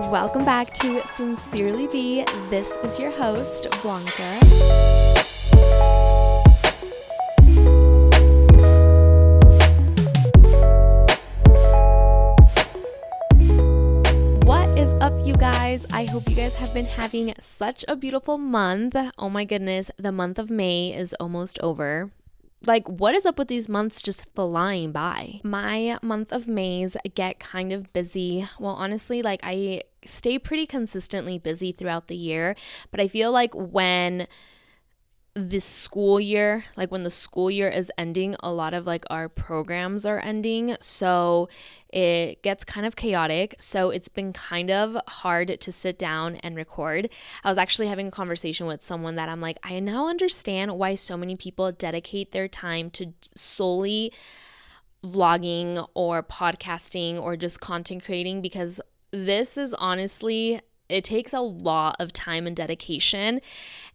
Welcome back to Sincerely Be. This is your host, Blanca. What is up, you guys? I hope you guys have been having such a beautiful month. Oh my goodness, the month of May is almost over. Like, what is up with these months just flying by? My month of Mays get kind of busy. Well, honestly, like I stay pretty consistently busy throughout the year, but I feel like when the school year is ending, a lot of like our programs are ending, so it gets kind of chaotic. So it's been kind of hard to sit down and record. I was actually having a conversation with someone that I'm like, I now understand why so many people dedicate their time to solely vlogging or podcasting or just content creating, because this is honestly, it takes a lot of time and dedication.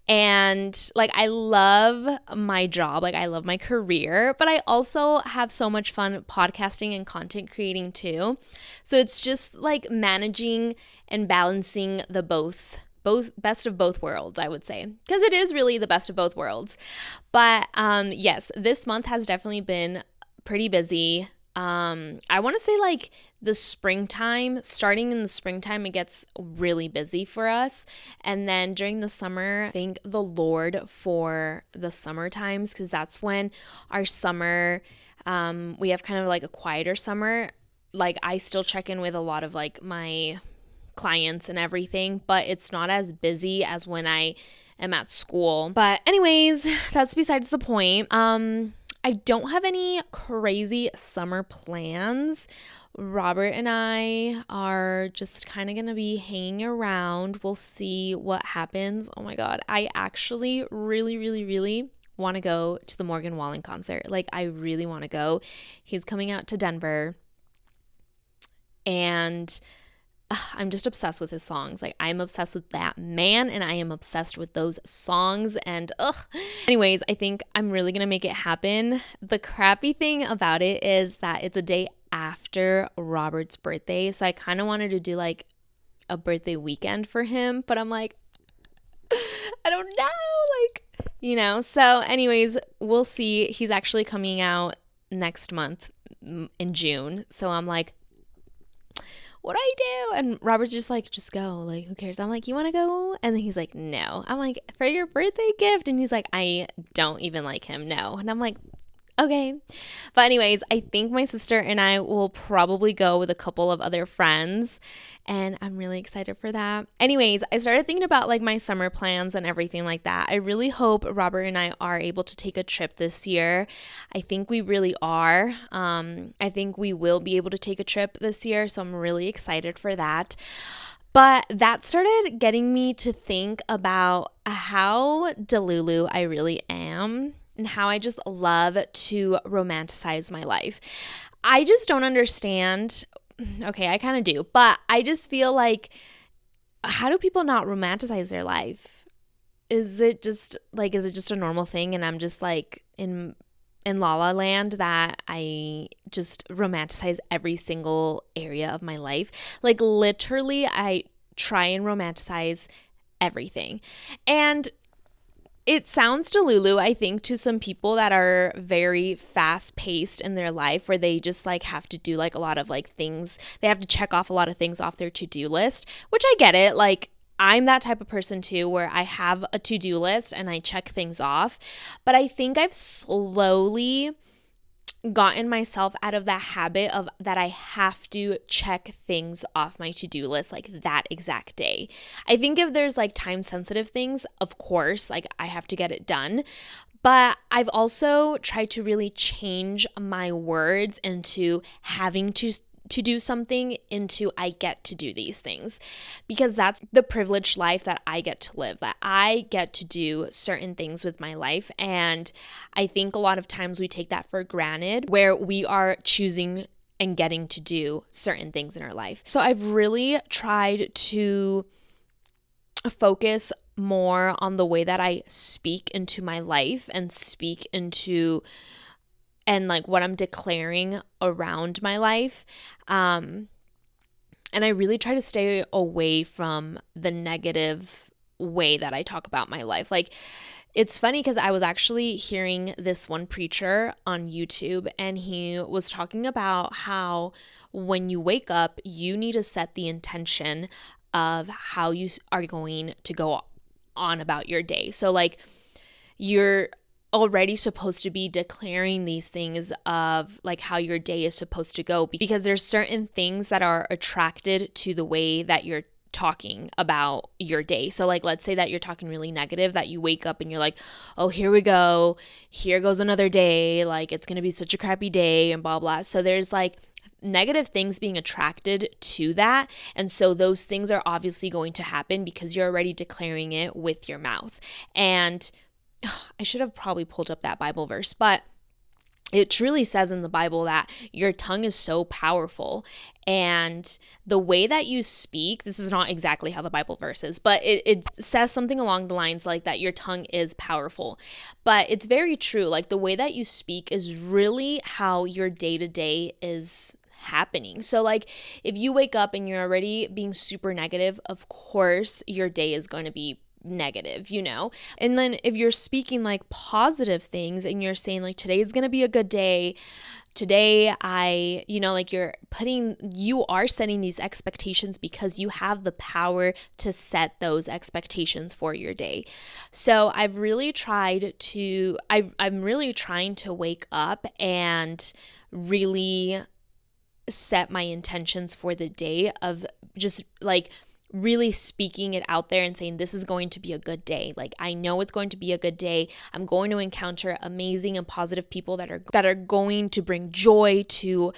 And like, I love my job, like I love my career, but I also have so much fun podcasting and content creating too. So it's just like managing and balancing the both best of both worlds, I would say, because it is really the best of both worlds. But yes, this month has definitely been pretty busy. I want to say like the springtime, starting in the springtime, it gets really busy for us. And then during the summer, thank the Lord for the summer times, because that's when our summer, we have kind of like a quieter summer. Like I still check in with a lot of like my clients and everything, but it's not as busy as when I am at school. But anyways, that's besides the point. I don't have any crazy summer plans. Robert and I are just kind of going to be hanging around. We'll see what happens. Oh my God. I actually really want to go to the Morgan Wallen concert. Like, I really want to go. He's coming out to Denver. And I'm just obsessed with his songs. Like, I'm obsessed with that man, and I am obsessed with those songs. And anyways, I think I'm really gonna make it happen. The crappy thing about it is that it's a day after Robert's birthday, so I kind of wanted to do like a birthday weekend for him, but I'm like, I don't know, so anyways, we'll see. He's actually coming out next month in June, so I'm like, what do I do? And Robert's just like, just go. Like, who cares? I'm like, you want to go? And then he's like, no. I'm like, for your birthday gift? And he's like, I don't even like him. No. And I'm like, okay. But anyways, I think my sister and I will probably go with a couple of other friends, and I'm really excited for that. Anyways, I started thinking about like my summer plans and everything like that. I really hope Robert and I are able to take a trip this year. I think we really are. I think we will be able to take a trip this year, so I'm really excited for that. But that started getting me to think about how delulu I really am, and how I just love to romanticize my life. I just don't understand. Okay, I kind of do, but I just feel like, how do people not romanticize their life? Is it just a normal thing, and I'm just like in La La Land, that I just romanticize every single area of my life? Like, literally, I try and romanticize everything. And it sounds delulu, I think, to some people that are very fast paced in their life, where they just like have to do like a lot of like things. They have to check off a lot of things off their to-do list, which I get it. Like, I'm that type of person too, where I have a to-do list and I check things off. But I think I've slowly gotten myself out of that habit of that I have to check things off my to-do list like that exact day. I think if there's like time sensitive things, of course, like I have to get it done. But I've also tried to really change my words into having to do something into I get to do these things, because that's the privileged life that I get to live, that I get to do certain things with my life. And I think a lot of times we take that for granted, where we are choosing and getting to do certain things in our life. So I've really tried to focus more on the way that I speak into my life and speak into and like what I'm declaring around my life. And I really try to stay away from the negative way that I talk about my life. Like, it's funny because I was actually hearing this one preacher on YouTube, and he was talking about how when you wake up, you need to set the intention of how you are going to go on about your day. So, like, you're already supposed to be declaring these things of like how your day is supposed to go, because there's certain things that are attracted to the way that you're talking about your day. So like, let's say that you're talking really negative, that you wake up and you're like, oh, here we go, here goes another day, like it's gonna be such a crappy day and blah blah. So there's like negative things being attracted to that, and so those things are obviously going to happen because you're already declaring it with your mouth. And I should have probably pulled up that Bible verse, but it truly says in the Bible that your tongue is so powerful, and the way that you speak, this is not exactly how the Bible verse is, but it says something along the lines like that your tongue is powerful. But it's very true. Like, the way that you speak is really how your day-to-day is happening. So like, if you wake up and you're already being super negative, of course your day is going to be negative, you know? And then if you're speaking like positive things and you're saying like, today is going to be a good day, today like you are setting these expectations because you have the power to set those expectations for your day. So I'm really trying to wake up and really set my intentions for the day of just like really speaking it out there and saying, this is going to be a good day. Like, I know it's going to be a good day. I'm going to encounter amazing and positive people that are going to bring joy to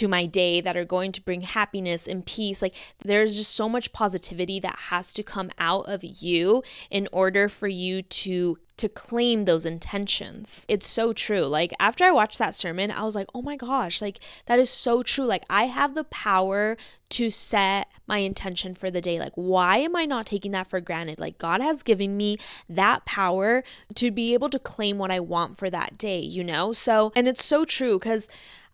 my day, that are going to bring happiness and peace. Like, there's just so much positivity that has to come out of you in order for you to claim those intentions. It's so true. Like, after I watched that sermon, I was like, oh my gosh, like that is so true. Like, I have the power to set my intention for the day. Like, why am I not taking that for granted? Like, God has given me that power to be able to claim what I want for that day, you know? So, and it's so true, because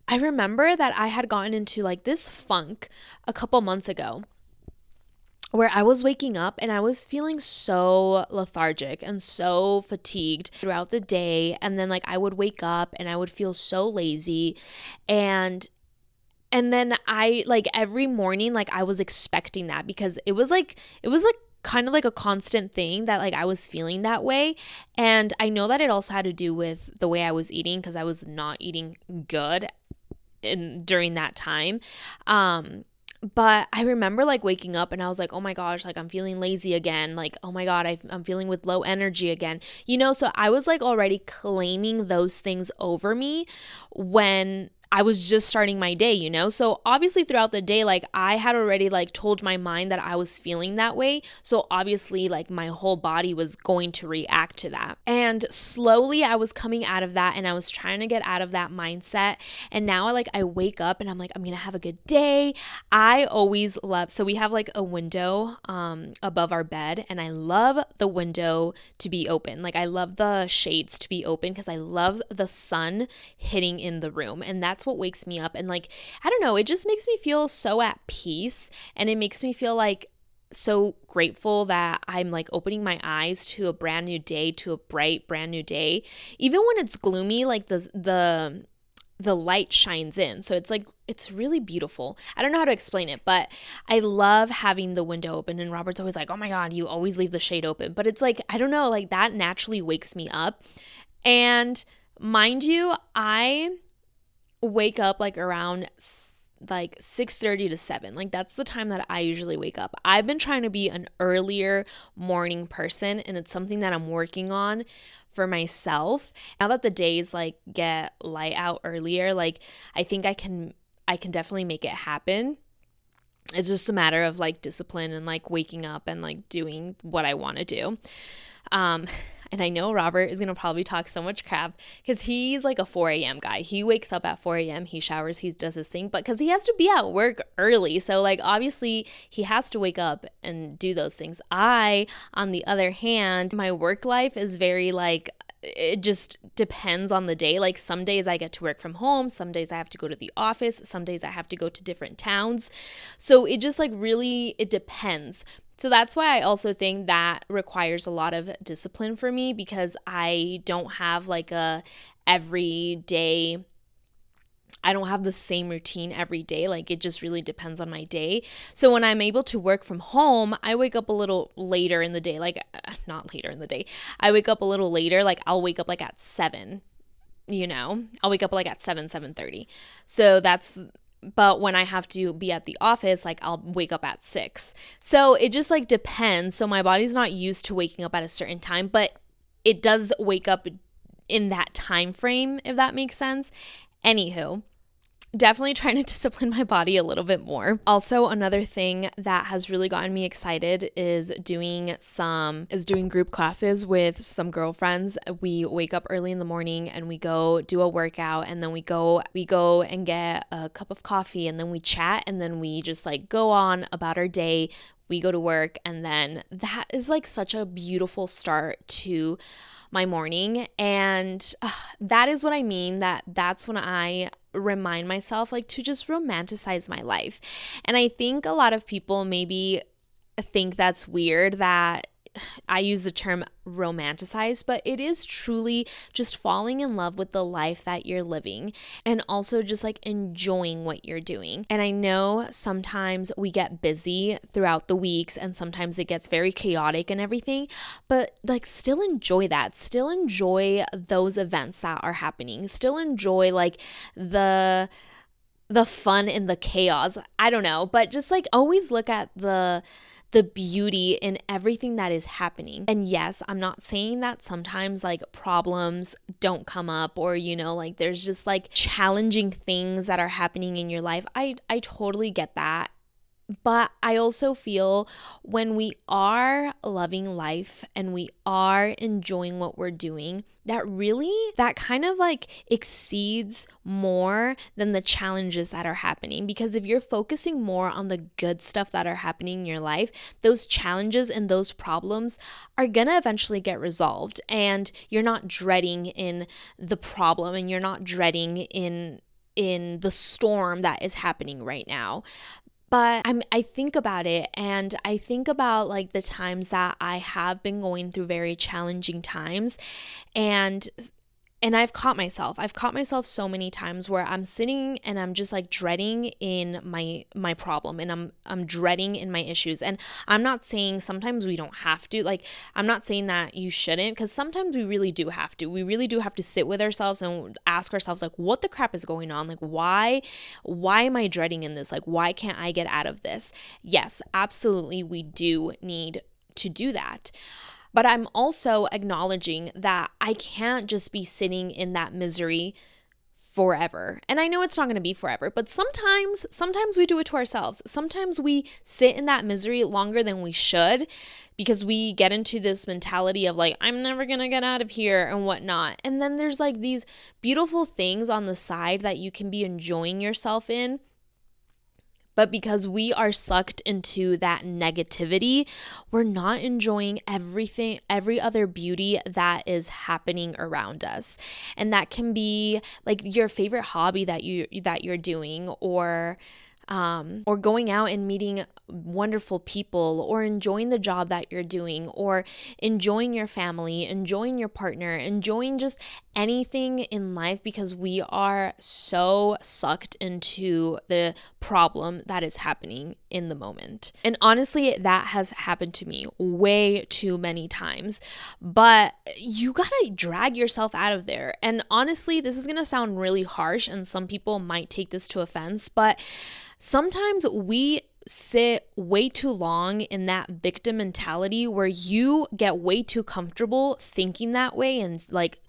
I remember that I had gotten into like this funk a couple months ago where I was waking up and I was feeling so lethargic and so fatigued throughout the day. And then like I would wake up and I would feel so lazy. And then I like every morning, like I was expecting that, because it was like kind of like a constant thing that like I was feeling that way. And I know that it also had to do with the way I was eating, because I was not eating good during that time. But I remember like waking up and I was like, oh my gosh, like I'm feeling lazy again. Like, oh my God, I'm feeling with low energy again. You know, so I was like already claiming those things over me when I was just starting my day, you know? So obviously throughout the day, like I had already like told my mind that I was feeling that way. So obviously like my whole body was going to react to that. And slowly I was coming out of that, and I was trying to get out of that mindset. And now I wake up and I'm like, I'm going to have a good day. I always love, so we have like a window above our bed, and I love the window to be open. Like I love the shades to be open because I love the sun hitting in the room. And that's what wakes me up. And like, I don't know, it just makes me feel so at peace, and it makes me feel like so grateful that I'm like opening my eyes to a brand new day, to a bright brand new day. Even when it's gloomy, like the light shines in. So it's like, it's really beautiful. I don't know how to explain it, but I love having the window open. And Robert's always like, oh my God, you always leave the shade open. But it's like, I don't know, like that naturally wakes me up. And mind you, I wake up like around like 6:30 to 7. Like that's the time that I usually wake up. I've been trying to be an earlier morning person, and it's something that I'm working on for myself. Now that the days like get light out earlier, like I think I can definitely make it happen. It's just a matter of like discipline and like waking up and like doing what I want to do. And I know Robert is going to probably talk so much crap because he's like a 4 a.m. guy. He wakes up at 4 a.m., he showers, he does his thing, but because he has to be at work early. So like obviously he has to wake up and do those things. I, on the other hand, my work life is very like, it just depends on the day. Like some days I get to work from home, some days I have to go to the office, some days I have to go to different towns. So it just like really, it depends. So that's why I also think that requires a lot of discipline for me, because I don't have like a everyday, I don't have the same routine every day. Like it just really depends on my day. So when I'm able to work from home, I wake up a little later in the day, like not later in the day. I wake up a little later, like I'll wake up like at 7, I'll wake up like at 7:30. So but when I have to be at the office, like I'll wake up at 6. So it just like depends. So my body's not used to waking up at a certain time, but it does wake up in that time frame, if that makes sense. Anywho, definitely trying to discipline my body a little bit more. Also, another thing that has really gotten me excited is doing group classes with some girlfriends. We wake up early in the morning and we go do a workout, and then we go and get a cup of coffee, and then we chat, and then we just like go on about our day. We go to work, and then that is like such a beautiful start to my morning. And that is what I mean, that's when I remind myself like to just romanticize my life. And I think a lot of people maybe think that's weird that I use the term romanticize, but it is truly just falling in love with the life that you're living, and also just like enjoying what you're doing. And I know sometimes we get busy throughout the weeks, and sometimes it gets very chaotic and everything, but like still enjoy that. Still enjoy those events that are happening. Still enjoy like the fun in the chaos. I don't know, but just like always look at the beauty in everything that is happening. And yes, I'm not saying that sometimes like problems don't come up, or like there's just like challenging things that are happening in your life. I totally get that. But I also feel when we are loving life and we are enjoying what we're doing, that kind of like exceeds more than the challenges that are happening. Because if you're focusing more on the good stuff that are happening in your life, those challenges and those problems are gonna eventually get resolved, and you're not dreading in the problem, and you're not dreading in the storm that is happening right now. But I think about it, and I think about like the times that I have been going through very challenging times, and I've caught myself so many times where I'm sitting and I'm just like dreading in my problem, and I'm dreading in my issues. And I'm not saying sometimes we don't have to, like I'm not saying that you shouldn't, because sometimes we really do have to. We really do have to sit with ourselves and ask ourselves like, what the crap is going on? Like why am I dreading in this? Like why can't I get out of this? Yes, absolutely, we do need to do that. But I'm also acknowledging that I can't just be sitting in that misery forever. And I know it's not going to be forever, but sometimes we do it to ourselves. Sometimes we sit in that misery longer than we should, because we get into this mentality of like, I'm never going to get out of here and whatnot. And then there's like these beautiful things on the side that you can be enjoying yourself in. But because we are sucked into that negativity, we're not enjoying every other beauty that is happening around us. And that can be like your favorite hobby that you're doing, or going out and meeting wonderful people, or enjoying the job that you're doing, or enjoying your family, enjoying your partner, enjoying just anything in life, because we are so sucked into the problem that is happening in the moment. And honestly, that has happened to me way too many times, but you gotta drag yourself out of there. And honestly, this is gonna sound really harsh, and some people might take this to offense, but sometimes we sit way too long in that victim mentality where you get way too comfortable thinking that way, and like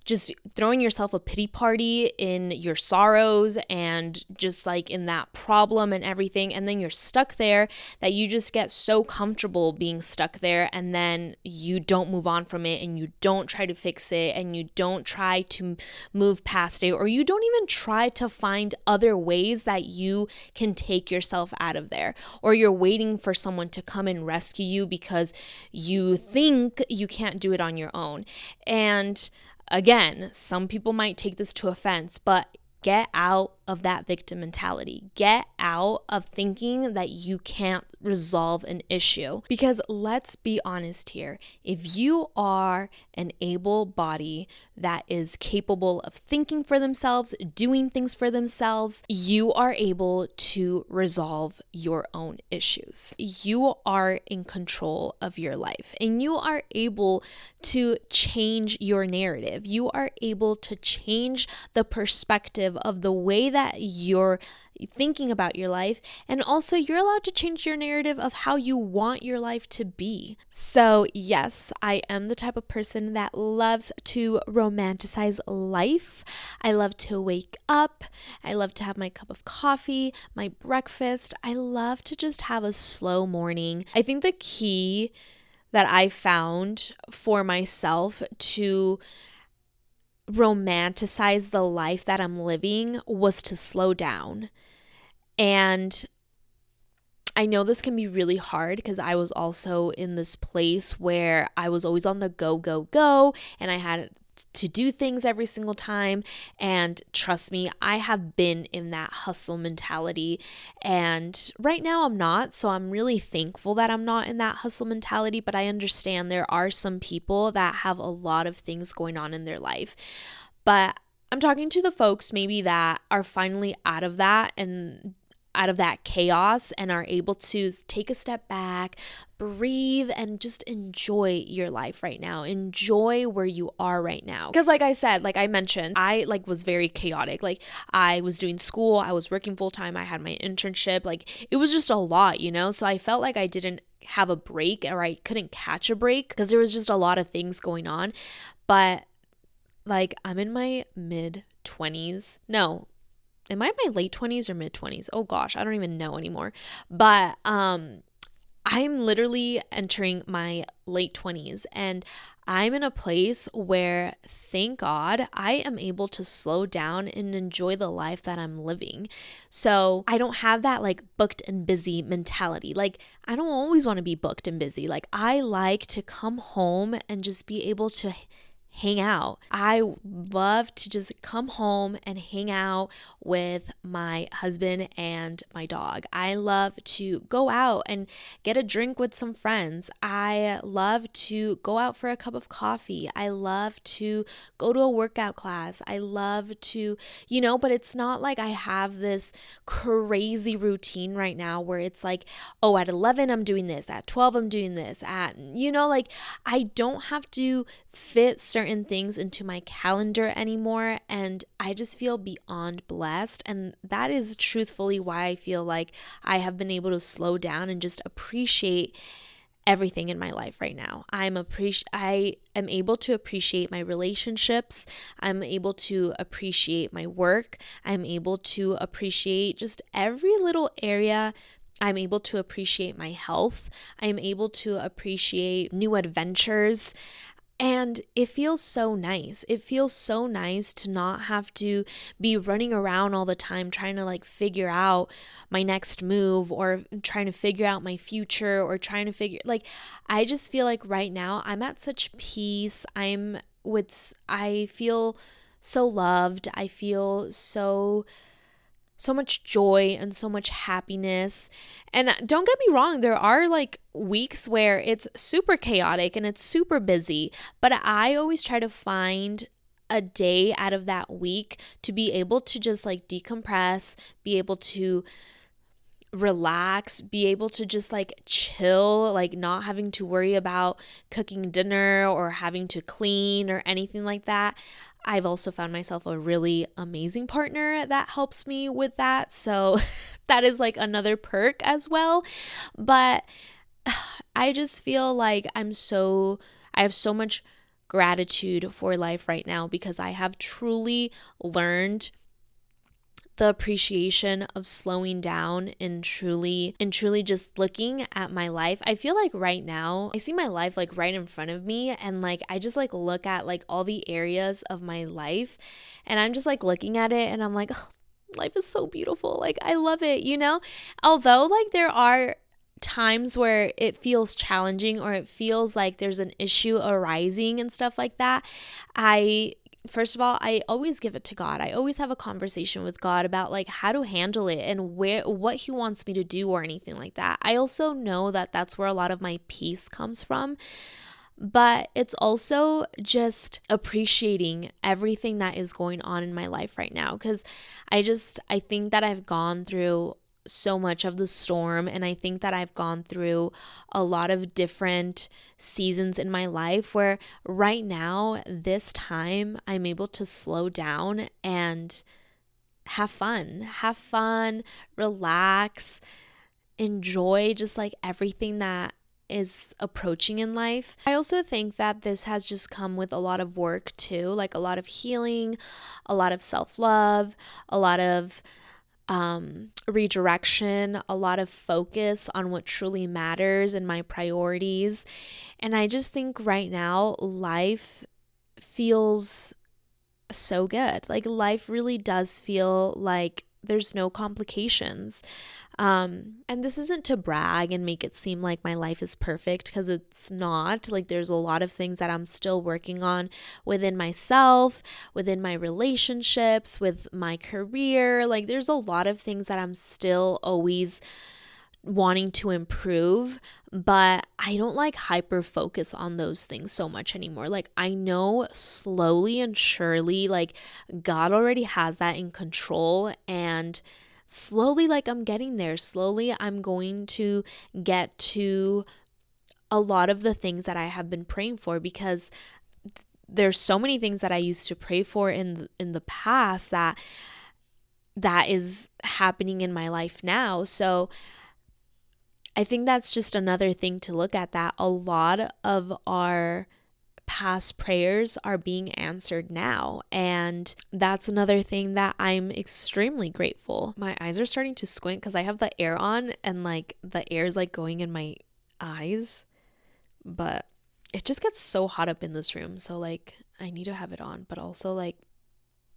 just throwing yourself a pity party in your sorrows and just like in that problem and everything. And then you're stuck there, that you just get so comfortable being stuck there, and then you don't move on from it, and you don't try to fix it, and you don't try to move past it, or you don't even try to find other ways that you can take yourself out of there. there, or you're waiting for someone to come and rescue you because you think you can't do it on your own. And again, some people might take this to offense, but get out of that victim mentality. Get out of thinking that you can't resolve an issue. Because let's be honest here, if you are an able body that is capable of thinking for themselves, doing things for themselves, you are able to resolve your own issues. You are in control of your life, and you are able to change your narrative. You are able to change the perspective of the way that you're thinking about your life, and also you're allowed to change your narrative of how you want your life to be. So yes, I am the type of person that loves to romanticize life. I love to wake up. I love to have my cup of coffee, my breakfast. I love to just have a slow morning. I think the key that I found for myself to romanticize the life that I'm living was to slow down. And I know this can be really hard because I was also in this place where I was always on the go, go, go, and I had to do things every single time. And trust me, I have been in that hustle mentality, and right now I'm not. So I'm really thankful that I'm not in that hustle mentality, but I understand there are some people that have a lot of things going on in their life. But I'm talking to the folks maybe that are finally out of that and out of that chaos and are able to take a step back, breathe, and just enjoy your life right now. Enjoy where you are right now. Because like I said, like I mentioned, I was very chaotic. Like I was doing school, I was working full time, I had my internship. Like it was just a lot, So I felt like I didn't have a break, or I couldn't catch a break because there was just a lot of things going on. But like I'm in my mid-20s. No, am I in my late 20s or mid-20s? Oh gosh, I don't even know anymore. But I'm literally entering my late 20s, and I'm in a place where, thank God, I am able to slow down and enjoy the life that I'm living. So I don't have that like booked and busy mentality. Like I don't always want to be booked and busy. Like I like to come home and just be able to hang out. I love to just come home and hang out with my husband and my dog. I love to go out and get a drink with some friends. I love to go out for a cup of coffee. I love to go to a workout class. I love to, but it's not like I have this crazy routine right now where it's like, oh, at 11 I'm doing this, at 12 I'm doing this, like I don't have to fit certain things into my calendar anymore, and I just feel beyond blessed. And that is truthfully why I feel like I have been able to slow down and just appreciate everything in my life right now. I am able to appreciate my relationships. I'm able to appreciate my work. I'm able to appreciate just every little area. I'm able to appreciate my health. I'm able to appreciate new adventures. And it feels so nice. It feels so nice to not have to be running around all the time trying to like figure out my next move, or trying to figure out my future, or trying to I just feel like right now I'm at such peace. I feel so loved. I feel so much joy and so much happiness. And don't get me wrong, there are like weeks where it's super chaotic and it's super busy, but I always try to find a day out of that week to be able to just like decompress, be able to relax, be able to just like chill, like not having to worry about cooking dinner or having to clean or anything like that. I've also found myself a really amazing partner that helps me with that. So that is like another perk as well. But I just feel like I have so much gratitude for life right now, because I have truly learned the appreciation of slowing down and truly just looking at my life. I feel like right now I see my life like right in front of me, and like I just like look at like all the areas of my life, and I'm just like looking at it and I'm like, oh, life is so beautiful. Like, I love it, you know? Although, like, there are times where it feels challenging or it feels like there's an issue arising and stuff like that, first of all, I always give it to God. I always have a conversation with God about like how to handle it and what he wants me to do or anything like that. I also know that that's where a lot of my peace comes from. But it's also just appreciating everything that is going on in my life right now, because I think that I've gone through so much of the storm, and I think that I've gone through a lot of different seasons in my life where right now, this time, I'm able to slow down and have fun, relax, enjoy just like everything that is approaching in life. I also think that this has just come with a lot of work too, like a lot of healing, a lot of self-love, a lot of redirection, a lot of focus on what truly matters and my priorities. And I just think right now life feels so good. Like life really does feel like there's no complications. And this isn't to brag and make it seem like my life is perfect, because it's not. Like there's a lot of things that I'm still working on within myself, within my relationships, with my career. Like there's a lot of things that I'm still always wanting to improve, but I don't like hyper focus on those things so much anymore. Like I know slowly and surely, like God already has that in control, and slowly, like I'm getting there. Slowly I'm going to get to a lot of the things that I have been praying for, because there's so many things that I used to pray for in the past that is happening in my life now. So I think that's just another thing to look at, that a lot of our past prayers are being answered now. And that's another thing that I'm extremely grateful. My eyes are starting to squint because I have the air on, and like the air is like going in my eyes, but it just gets so hot up in this room. So like I need to have it on, but also like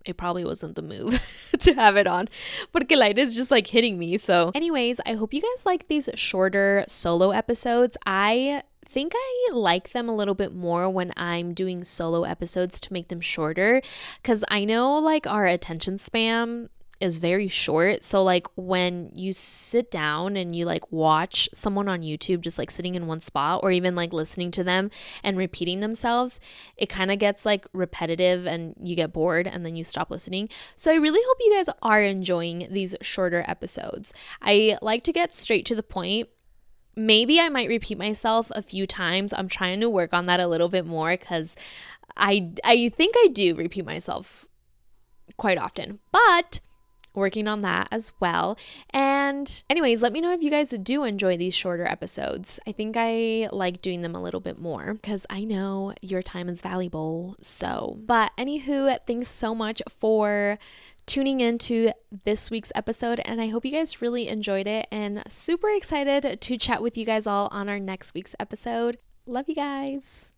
it probably wasn't the move to have it on, porque light is just like hitting me. So anyways, I hope you guys like these shorter solo episodes. I think I like them a little bit more when I'm doing solo episodes to make them shorter, because I know like our attention span is very short. So like when you sit down and you like watch someone on YouTube just like sitting in one spot, or even like listening to them and repeating themselves, it kind of gets like repetitive and you get bored and then you stop listening. So I really hope you guys are enjoying these shorter episodes. I like to get straight to the point. Maybe I might repeat myself a few times. I'm trying to work on that a little bit more, because I think I do repeat myself quite often, but working on that as well. And anyways, let me know if you guys do enjoy these shorter episodes. I think I like doing them a little bit more, because I know your time is valuable. So, but anywho, thanks so much for tuning into this week's episode, and I hope you guys really enjoyed it, and super excited to chat with you guys all on our next week's episode. Love you guys.